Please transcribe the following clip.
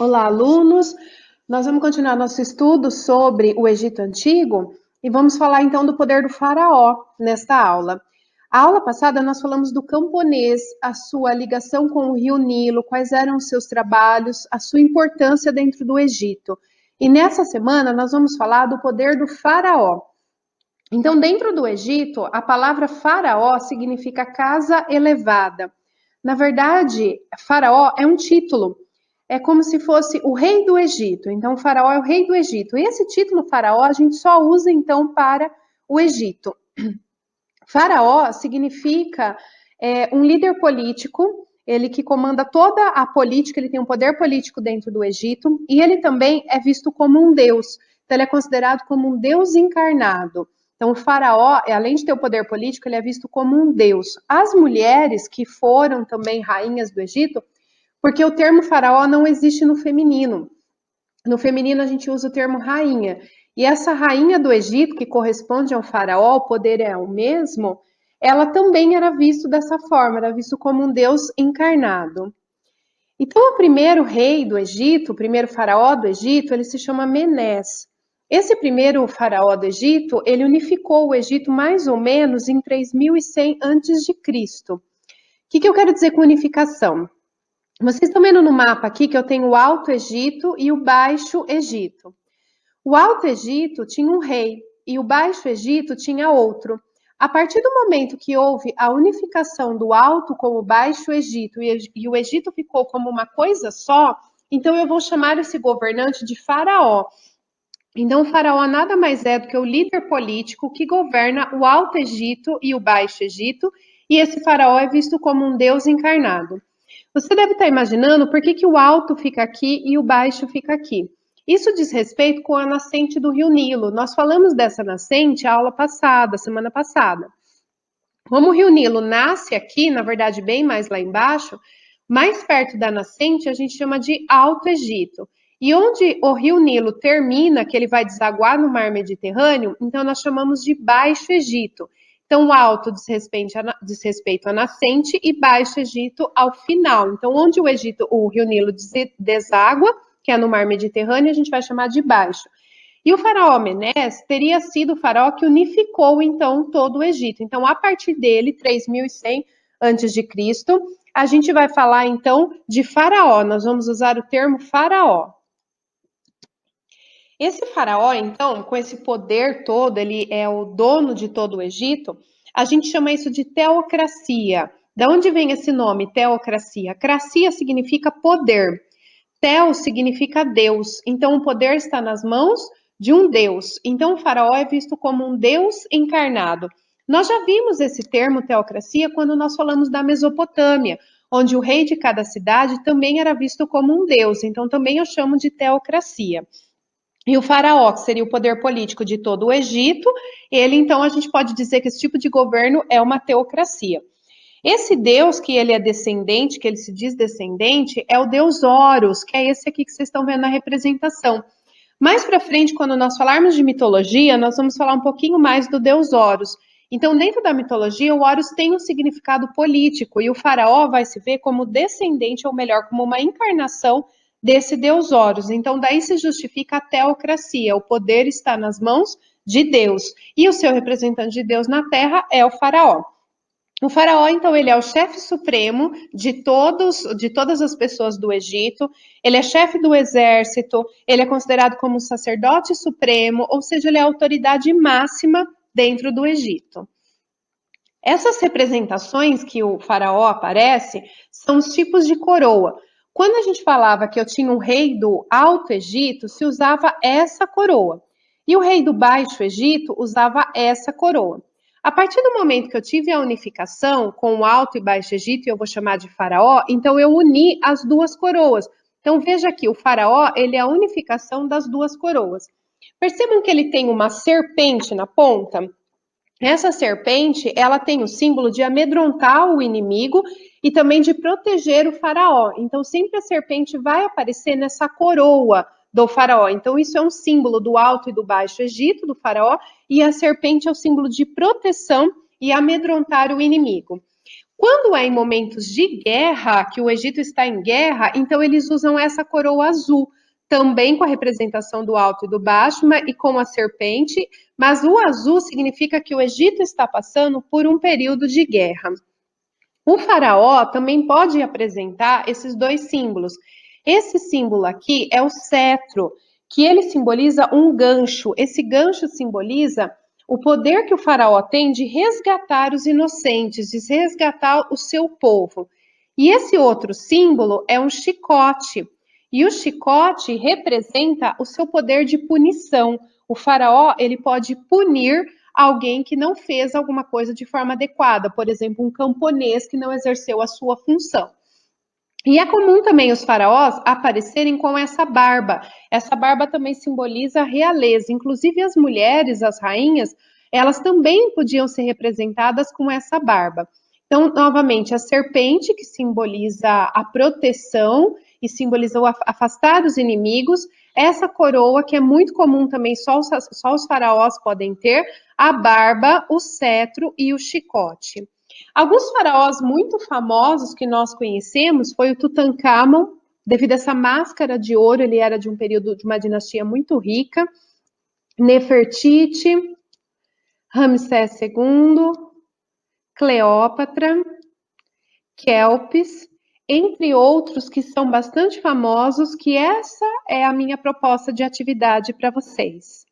Olá, alunos! Nós vamos continuar nosso estudo sobre o Egito Antigo e vamos falar então do poder do faraó nesta aula. A aula passada nós falamos do camponês, a sua ligação com o rio Nilo, quais eram os seus trabalhos, a sua importância dentro do Egito. E nessa semana nós vamos falar do poder do faraó. Então, dentro do Egito, a palavra faraó significa casa elevada. Na verdade, faraó é um título. É como se fosse o rei do Egito. Então, o faraó é o rei do Egito. E esse título faraó a gente só usa então para o Egito. Faraó significa um líder político, ele que comanda toda a política, ele tem um poder político dentro do Egito, e ele também é visto como um deus. Então, ele é considerado como um deus encarnado. Então, o faraó, além de ter o poder político, ele é visto como um deus. As mulheres que foram também rainhas do Egito, porque o termo faraó não existe no feminino. No feminino, a gente usa o termo rainha. E essa rainha do Egito, que corresponde ao faraó, o poder é o mesmo, ela também era visto dessa forma, era visto como um deus encarnado. Então, o primeiro rei do Egito, o primeiro faraó do Egito, ele se chama Menés. Esse primeiro faraó do Egito, ele unificou o Egito mais ou menos em 3100 a.C. O que eu quero dizer com unificação? Vocês estão vendo no mapa aqui que eu tenho o Alto Egito e o Baixo Egito. O Alto Egito tinha um rei e o Baixo Egito tinha outro. A partir do momento que houve a unificação do Alto com o Baixo Egito e o Egito ficou como uma coisa só, então eu vou chamar esse governante de faraó. Então, o faraó nada mais é do que o líder político que governa o Alto Egito e o Baixo Egito, e esse faraó é visto como um deus encarnado. Você deve estar imaginando por que o alto fica aqui e o baixo fica aqui. Isso diz respeito com a nascente do rio Nilo. Nós falamos dessa nascente a aula passada, semana passada. Como o rio Nilo nasce aqui, na verdade bem mais lá embaixo, mais perto da nascente a gente chama de Alto Egito. E onde o rio Nilo termina, que ele vai desaguar no mar Mediterrâneo, então nós chamamos de Baixo Egito. Então, o alto diz respeito à nascente e Baixo Egito ao final. Então, onde o rio Nilo deságua, que é no mar Mediterrâneo, a gente vai chamar de baixo. E o faraó Menés teria sido o faraó que unificou, então, todo o Egito. Então, a partir dele, 3100 a.C., a gente vai falar, então, de faraó. Nós vamos usar o termo faraó. Esse faraó, então, com esse poder todo, ele é o dono de todo o Egito, a gente chama isso de teocracia. Da onde vem esse nome, teocracia? Cracia significa poder. Teo significa Deus. Então, o poder está nas mãos de um Deus. Então, o faraó é visto como um Deus encarnado. Nós já vimos esse termo teocracia quando nós falamos da Mesopotâmia, onde o rei de cada cidade também era visto como um Deus. Então, também eu chamo de teocracia. E o faraó, que seria o poder político de todo o Egito, ele, então, a gente pode dizer que esse tipo de governo é uma teocracia. Esse deus que ele é descendente, que ele se diz descendente, é o deus Horus, que é esse aqui que vocês estão vendo na representação. Mais para frente, quando nós falarmos de mitologia, nós vamos falar um pouquinho mais do deus Horus. Então, dentro da mitologia, o Horus tem um significado político e o faraó vai se ver como descendente, ou melhor, como uma encarnação desse deus Horus. Então, daí se justifica a teocracia, o poder está nas mãos de Deus. E o seu representante de Deus na terra é o faraó. O faraó, então, ele é o chefe supremo de todas as pessoas do Egito, ele é chefe do exército, ele é considerado como o sacerdote supremo, ou seja, ele é a autoridade máxima dentro do Egito. Essas representações que o faraó aparece são os tipos de coroa. Quando a gente falava que eu tinha um rei do Alto Egito, se usava essa coroa. E o rei do Baixo Egito usava essa coroa. A partir do momento que eu tive a unificação com o Alto e Baixo Egito, e eu vou chamar de faraó, então eu uni as duas coroas. Então veja aqui, o faraó, ele é a unificação das duas coroas. Percebam que ele tem uma serpente na ponta? Essa serpente, ela tem o símbolo de amedrontar o inimigo e também de proteger o faraó. Então, sempre a serpente vai aparecer nessa coroa do faraó. Então, isso é um símbolo do Alto e do Baixo Egito, do faraó, e a serpente é o símbolo de proteção e amedrontar o inimigo. Quando é em momentos de guerra, que o Egito está em guerra, então eles usam essa coroa azul, também com a representação do alto e do baixo, e com a serpente, mas o azul significa que o Egito está passando por um período de guerra. O faraó também pode apresentar esses dois símbolos. Esse símbolo aqui é o cetro, que ele simboliza um gancho. Esse gancho simboliza o poder que o faraó tem de resgatar os inocentes, de resgatar o seu povo. E esse outro símbolo é um chicote. E o chicote representa o seu poder de punição. O faraó, ele pode punir alguém que não fez alguma coisa de forma adequada, por exemplo, um camponês que não exerceu a sua função. E é comum também os faraós aparecerem com essa barba. Essa barba também simboliza a realeza. Inclusive as mulheres, as rainhas, elas também podiam ser representadas com essa barba. Então, novamente, a serpente, que simboliza a proteção e simboliza o afastar os inimigos. Essa coroa, que é muito comum também, só os faraós podem ter. A barba, o cetro e o chicote. Alguns faraós muito famosos que nós conhecemos foi o Tutankhamon, devido a essa máscara de ouro, ele era de um período de uma dinastia muito rica. Nefertiti, Ramsés II, Cleópatra, Kelpis, entre outros que são bastante famosos, que essa é a minha proposta de atividade para vocês.